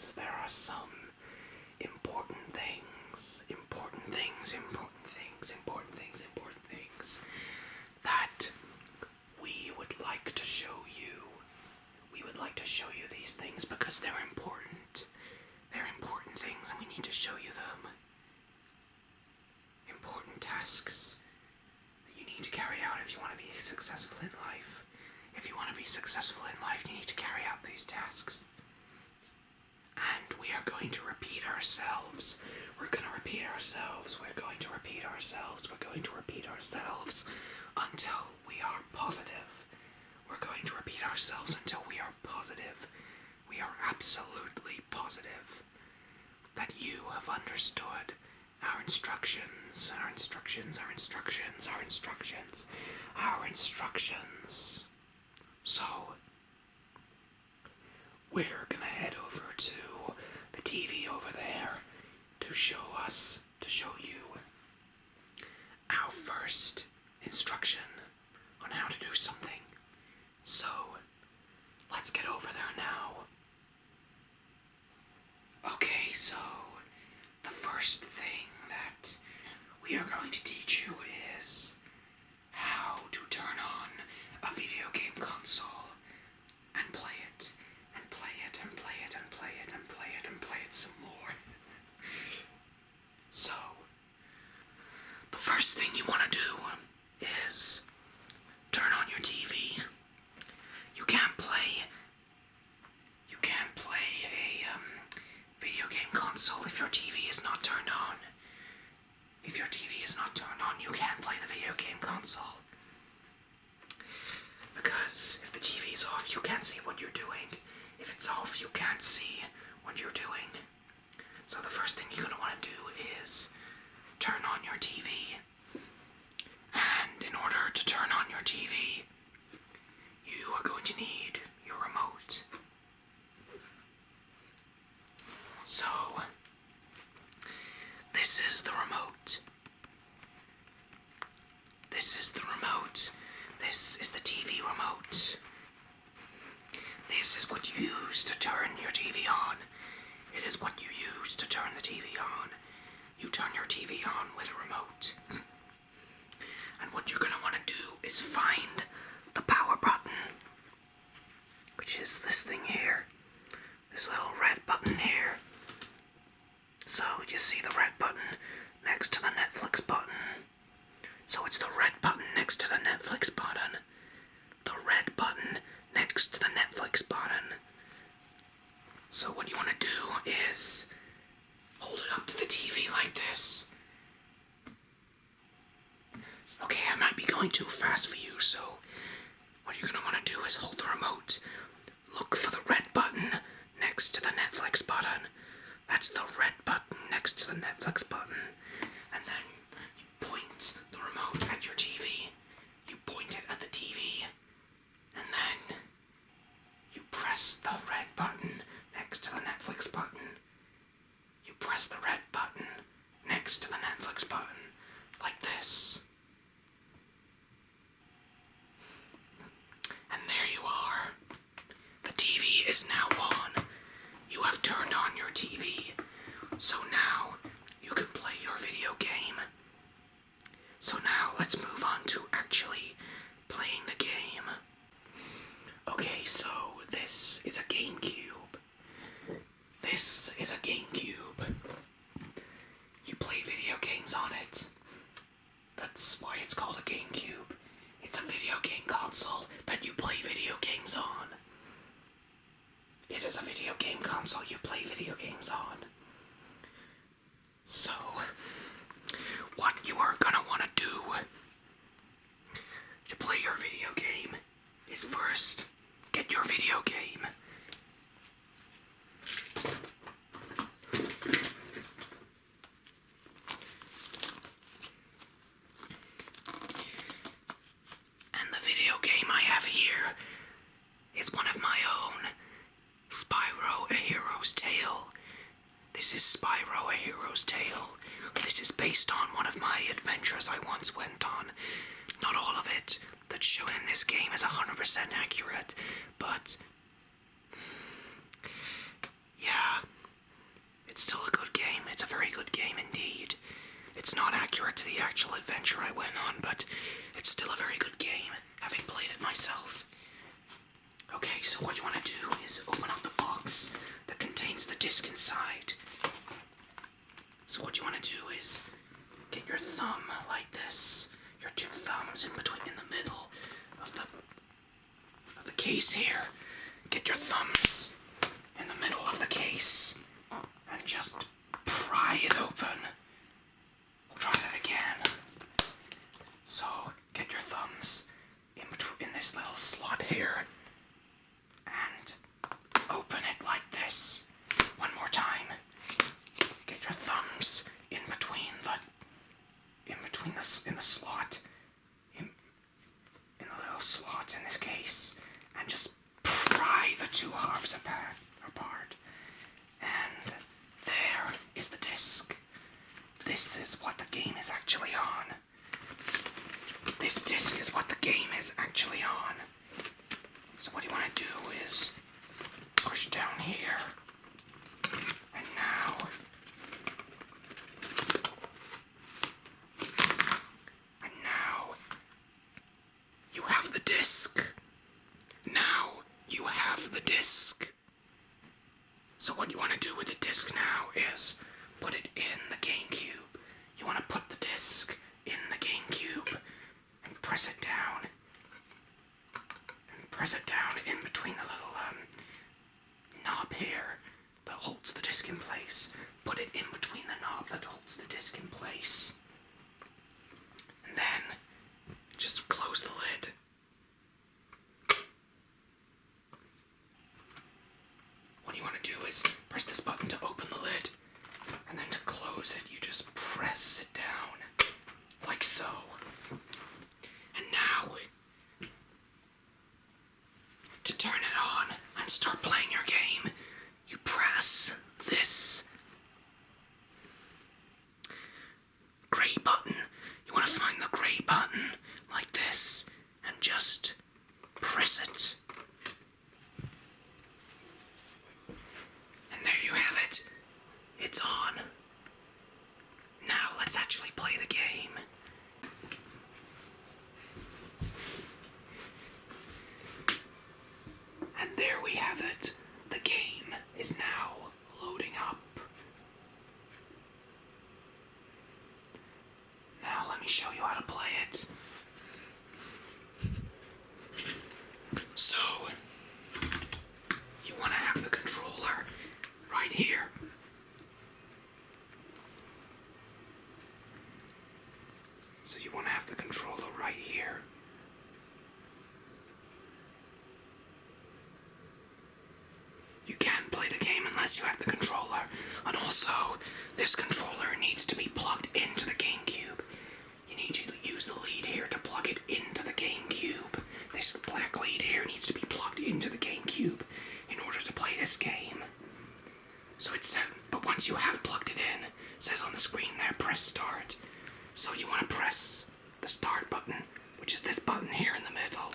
There are some important things, important things, important things, important things, important things that we would like to show you. We would like to show you these things because they're important. They're important things and we need to show you them. Important tasks that you need to carry out if you want to be successful in life. If you want to be successful in life, you need to carry out these tasks. And we are going to repeat ourselves. We're going to repeat ourselves. We're going to repeat ourselves. We're going to repeat ourselves until we are positive. We're going to repeat ourselves until we are positive. We are absolutely positive that you have understood our instructions, our instructions, our instructions, our instructions, our instructions. So, we're gonna head over to the TV over there to show you our first instruction on how to do something. So, let's get over there now. Okay, so the first thing that we are going to teach you is how to turn on a video game console and play it, and play it, and play it, and play it, and play it, and play it some more. So, the first thing you want to do is turn on your TV. You can't play a video game console if your TV is not turned on. If your TV is not turned on, you can't play the video game console. Because if the TV's off, you can't see what you're doing. If it's off, you can't see what you're doing. So the first thing you're going to want to do is turn on your TV. And in order to turn on your TV, you are going to need your remote. So, this is the remote. This is the remote. This is the TV remote. This is what you use to turn your TV on. It is what you use to turn the TV on. You turn your TV on with a remote. And what you're going to want to do is find the power button, which is this thing here. This little red button here. So you see the red button next to the Netflix button. So it's the red button next to the Netflix button. The red button next to the Netflix button. So what you want to do is hold it up to the TV like this. Okay, I might be going too fast for you, so what you're going to want to do is hold the remote. Look for the red button next to the Netflix button. That's the red button next to the Netflix button. And then you point the remote at your TV. You point it at the TV. And then you press the red button next to the Netflix button. You press the red button next to the Netflix button. Like this. And there you are. The TV is now on. You have turned on your TV. So now you can play your video game. So now let's move on to actually playing the game. Okay, so this is a GameCube. This is a GameCube. You play video games on it. That's why it's called a GameCube. It's a video game console that you play video games on. It is a video game console you play video games on. So, what you are gonna wanna do to play your video game is first get your video game. And the video game I have here is one of my own, Spyro a Hero's Tale. This is Spyro a Hero's Tale. This is based on one of my adventures I once went on. Not all of it that's shown in this game is 100% accurate, but yeah, actual adventure I went on, but it's still a very good game, having played it myself. Okay, so what you want to do is open up the box that contains the disc inside. So what you want to do is get your thumb like this, your two thumbs in the middle of the case here. Get your thumbs in the middle of the case and just pry it open. We'll try that again. So get your thumbs in this little slot here and open it like this. One more time. Get your thumbs in the slot, in the little slot in this case, and just pry the two halves apart. And there is the disc. This is what the game is actually on. This disc is what the game is actually on. So what you want to do is push down here. And now you have the disc. Now you have the disc. So what you want to do with the disc now is put it in the GameCube. You want to put the disc in the GameCube and press it down. And press it down in between the little knob here that holds the disc in place. Put it in between the knob that holds the disc in place. And then just close the lid. What you want to do is press this button to open the lid, and then to close it, you just press it down, like so. And now, to turn it on and start playing your game, you press this gray button. You want to find the gray button, like this, and just press it. And there you have it. It's on. Now let's actually play the game. And there we have it. The game is now loading up. Now let me show you how to play it. So, you want to have the controller right here. So you want to have the controller right here. You can't play the game unless you have the controller. And also, this controller needs to be plugged into the GameCube. You need to use the lead here to plug it into the GameCube. This black lead here needs to be plugged into the GameCube in order to play this game. So it's but once you have plugged it in, it says on the screen there, press start. So you want to press the start button, which is this button here in the middle.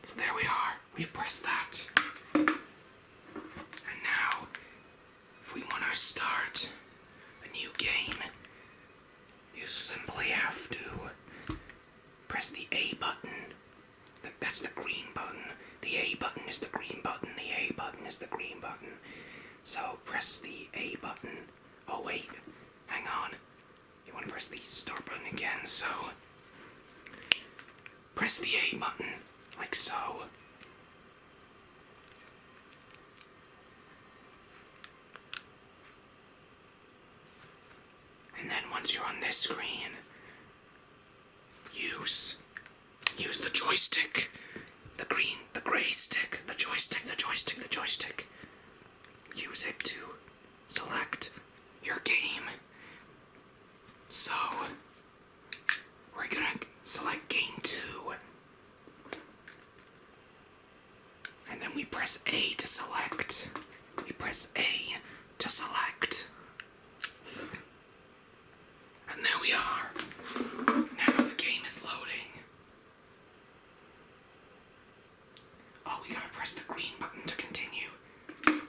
So there we are. We've pressed that. And now, if we want to start a new game, you simply have to press the A button. That's the green button. The A button is the green button. The A button is the green button. So press the A button. Oh wait, hang on. You want to press the start button again, so press the A button, like so. And then once you're on this screen, use the joystick, the gray stick, the joystick. Use it to select your game. So, we're gonna select game 2. And then we press A to select. We press A to select. And there we are. Now the game is loading. Oh, we gotta press the green button to continue. And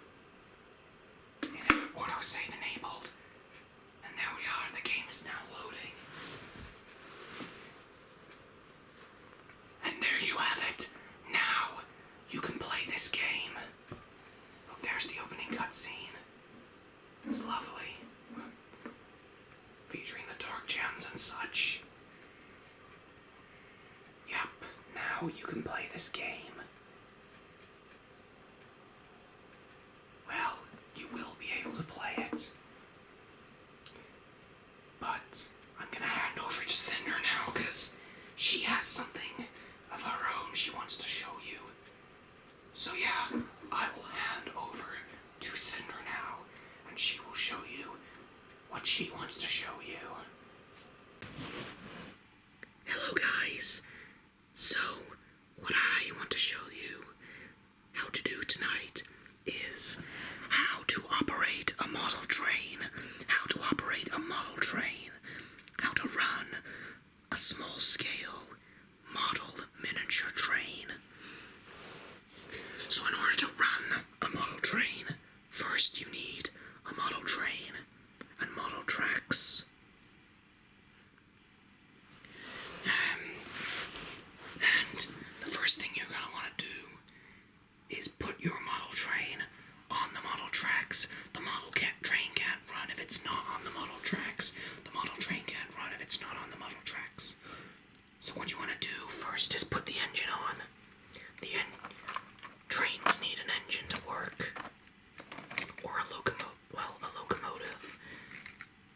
autosave enabled. And there we are, the game is now loading. I will hand over to Cinder now, and she will show you what she wants to show you. Hello guys. So, what I want to show you how to do tonight is how to operate a model train, how to operate a model train, how to run a small-scale model miniature train. So in order to run a model train, first you need a model train and model tracks. And the first thing you're going to want to do is put your model train on the model tracks. The train can't run if it's not on the model tracks. The model train can't run if it's not on the model tracks. So what you want to do first is put the engine on. Trains need an engine to work. Or a locomotive.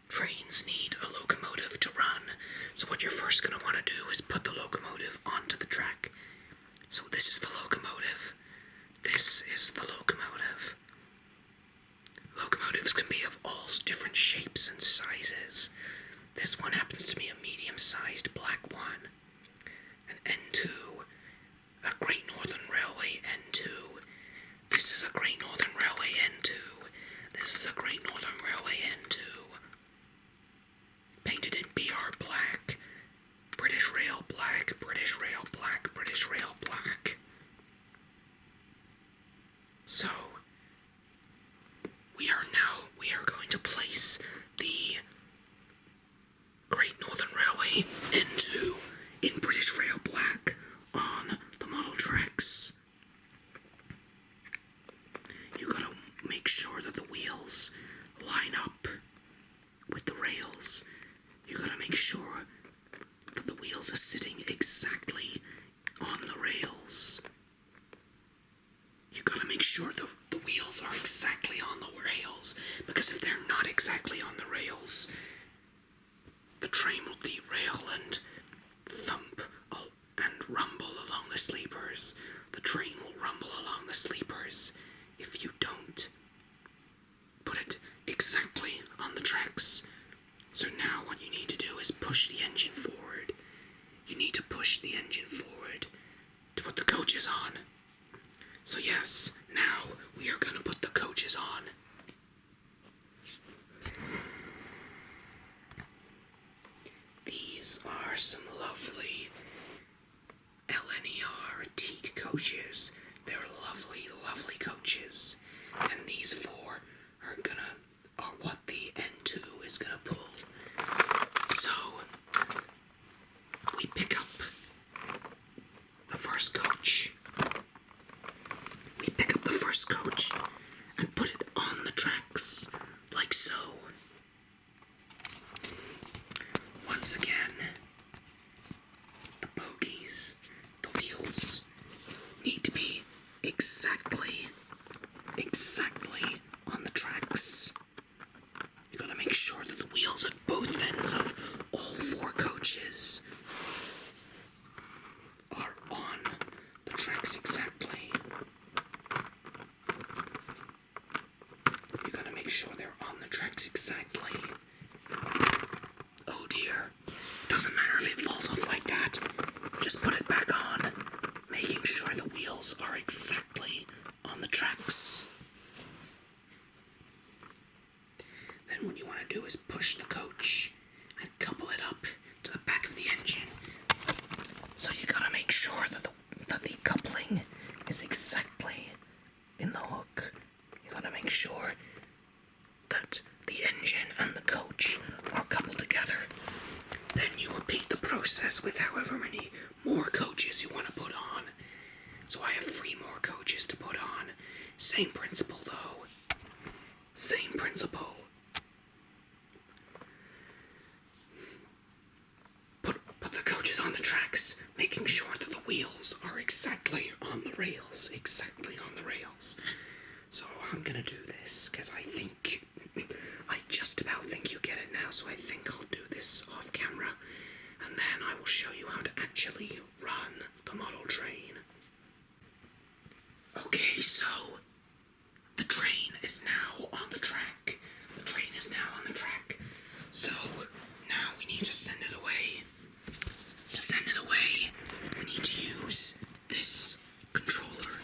Trains need a locomotive to run. So what you're first going to want to do is put the locomotive onto the track. So this is the locomotive. This is the locomotive. Locomotives can be of all different shapes and sizes. This one happens to be a medium-sized black one. An N2. A Great Northern Railway N2. This is a Great Northern Railway N2. This is a Great Northern Railway N2. Painted in BR black. British Rail black, British Rail black, British Rail black. So, we are going to place the Great Northern Railway N2 in British Rail black on the model tracks. You gotta make sure that the wheels line up with the rails. You gotta make sure that the wheels are sitting exactly on the rails. You gotta make sure the wheels are exactly on the rails, because if they're not exactly on the rails, the train will derail and thump and rumble along the sleepers. The train will rumble along the sleepers if you don't put it exactly on the tracks. So now what you need to do is push the engine forward. You need to push the engine forward to put the coaches on. So yes, now we are going to put the coaches on. These are some lovely LNER teak coaches. They're lovely, lovely coaches. And these four are what the N2 is gonna pull. So we pick up the first coach. We pick up the first coach and put it on the tracks, like so. Once again, the bogies, the wheels, need to be exactly on the tracks. You gotta make sure that the wheels at both ends of all four coaches are on the tracks exactly. You gotta make sure they're on the tracks exactly. Oh dear. Doesn't matter if it falls off like that. Just put it back on, making sure the wheels are exactly on the tracks. Then what you want to do is push the coach and couple it up to the back of the engine. So you gotta make sure that the coupling is exactly in the hook. You gotta make sure that the engine and the coach are coupled together. Then you repeat the process with however many more coaches you want to put on. So I have 3 more coaches to put on. Same principle though. Same principle. Put the coaches on the tracks, making sure that the wheels are exactly on the rails. Exactly on the rails. So I'm gonna do this, because I just about think you get it now, so I think I'll do this off camera, and then I will show you how to actually run the model train. Okay, so is now on the track. The train is now on the track. So, now we need to send it away. To send it away, we need to use this controller.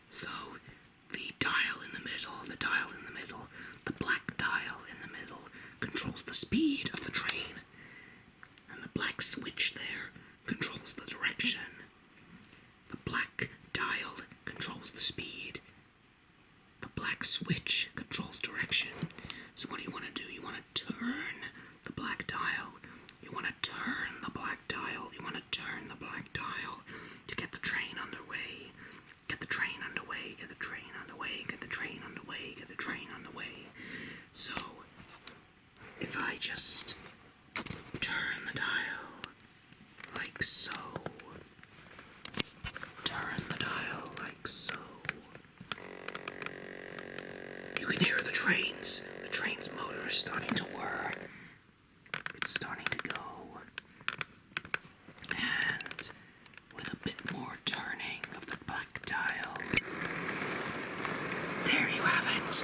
So, the dial in the middle, the black dial in the middle, controls the speed of the train. And the black switch there controls the direction. The black dial controls the speed. The black switch controls direction. So what do you want to do? You want to turn the black dial. You want to turn the black dial. You want to turn the black dial to get the train underway. Get the train underway. Get the train underway. Get the train underway. Get the train underway. So, if I just turn the dial like so. Turn the dial like so. You can hear the train's motor is starting to whir. It's starting to go. And with a bit more turning of the black dial, there you have it.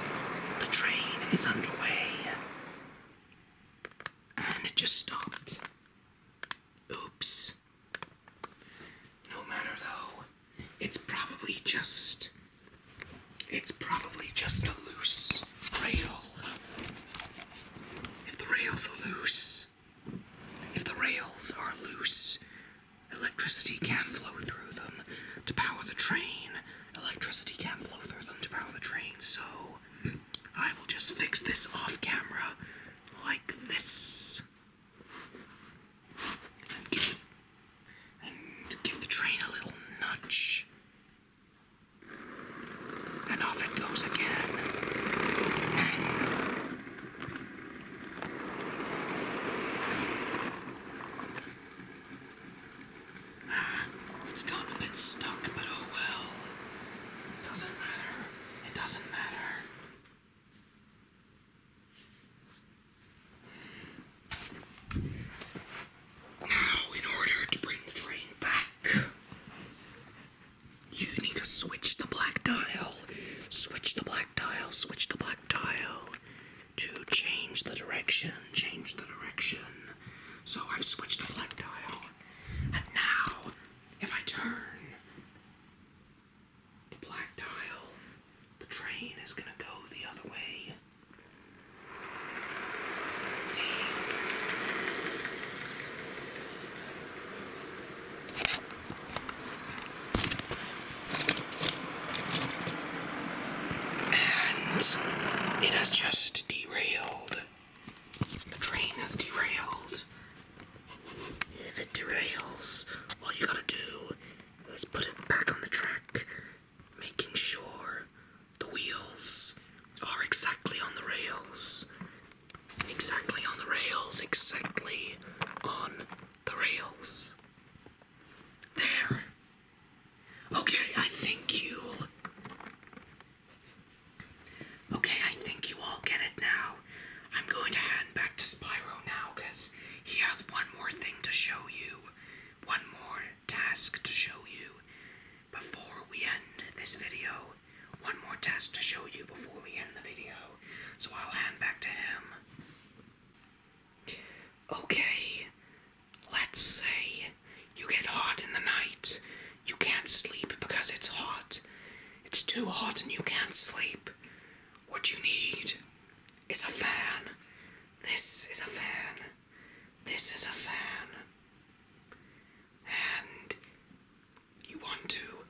The train is underway. And it just stopped. Oops. No matter though, it's probably just a loose rail. If the rails are loose, electricity can flow through them to power the train. So I will just fix this off camera like this. And give the train a little nudge. And off it goes again. It's gotten a bit stuck, but oh well. Doesn't matter. It doesn't matter. Now, in order to bring the train back, you need to switch the black dial. Switch the black dial to change the direction. So I've switched the black dial. And now, if I turn the black dial, the train is gonna go the other way. See? And it has just derailed. The train has derailed. If it derails, all you gotta do is put it back on the track, making sure the wheels are exactly on the rails. Exactly on the rails. There. Okay, I think you all get it now. I'm going to hand back to Spyro now, because he has one more thing to show you. One more task to show you before we end this video. One more task to show you before we end the video. So I'll hand back to him. Okay, let's say you get hot in the night. You can't sleep because it's hot. It's too hot and you can't sleep. What you need is a fan. This is a fan. This is a fan. And you want to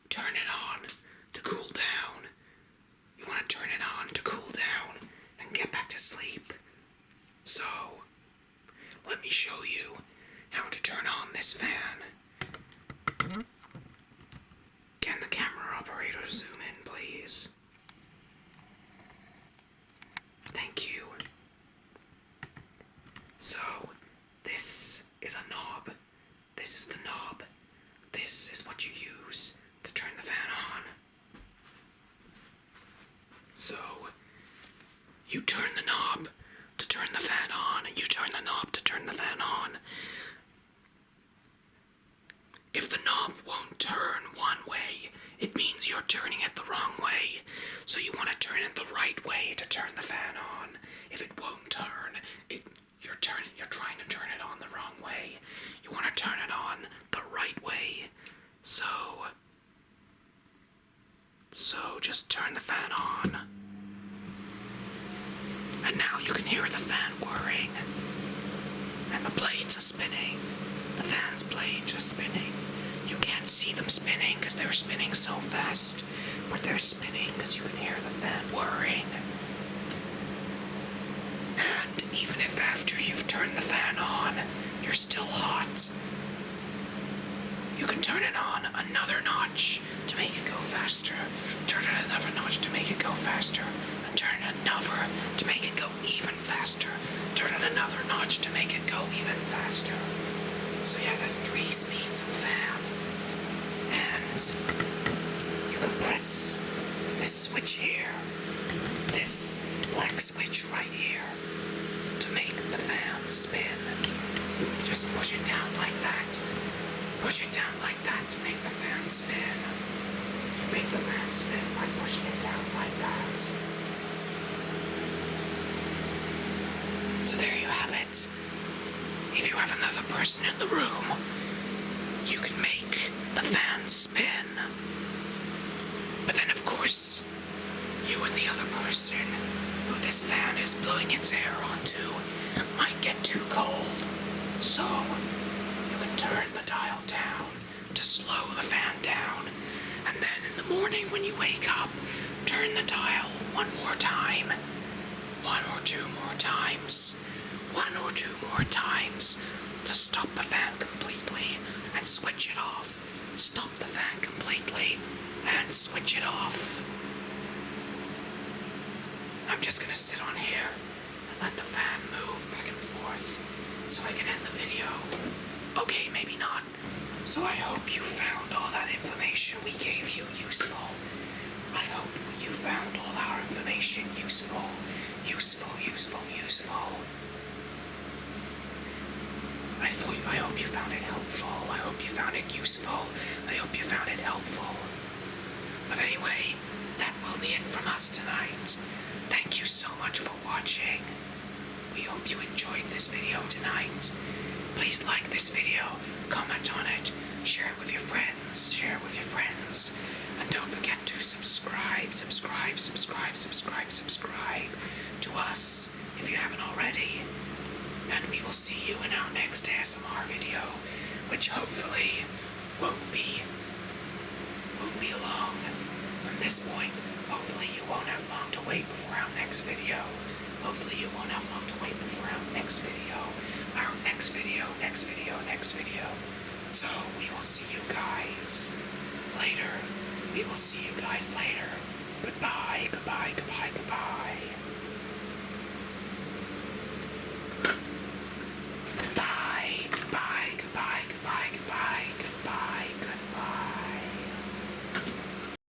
turn it on to cool down. You want to turn it on to cool down and get back to sleep. So, let me show you how to turn on this fan. Can the camera operator zoom in, please? Thank you. So, this is a knob. This is the knob. This is what you use to turn the fan on. So, you turn the knob to turn the fan on, and you turn the knob to turn the fan on. If the knob won't turn one way, it means you're turning it the wrong way. So you want to turn it the right way to turn the fan on. If it won't turn, you're trying to turn it on the wrong way. You want to turn it on the right way. So just turn the fan on. And now you can hear the fan whirring. And the blades are spinning. The fan's blades are spinning. You can't see them spinning because they're spinning so fast. But they're spinning because you can hear the fan whirring. And even if after you've turned the fan on, you're still hot, you can turn it on another notch to make it go faster. Turn it another notch to make it go faster. And turn it another to make it go even faster. Turn it another notch to make it go even faster. So yeah, there's 3 speeds of fan. And you can press this switch here, this black switch right here, to make the fan spin. You just push it down like that. Push it down like that to make the fan spin. You make the fan spin by pushing it down like that. So there you have it. If you have another person in the room, you can make the fan spin. But then of course, you and the other person who this fan is blowing its air onto might get too cold. So you can turn the dial down to slow the fan down. And then in the morning when you wake up, turn the dial one more time. 1 or 2 more times. 1 or 2 more times to stop the fan completely and switch it off. Stop the fan completely and switch it off. I'm just gonna sit on here and let the fan move back and forth so I can end the video. Okay, maybe not. So I hope you found all that information we gave you useful. I hope you found all our information useful. I hope you found it helpful. I hope you found it useful. I hope you found it helpful. But anyway, that will be it from us tonight. Thank you so much for watching. We hope you enjoyed this video tonight. Please like this video, comment on it, share it with your friends, and don't forget to subscribe to us if you haven't already. And we will see you in our next ASMR video, which hopefully won't be long from this point. Hopefully you won't have long to wait before our next video. Next video. So we will see you guys later. Goodbye.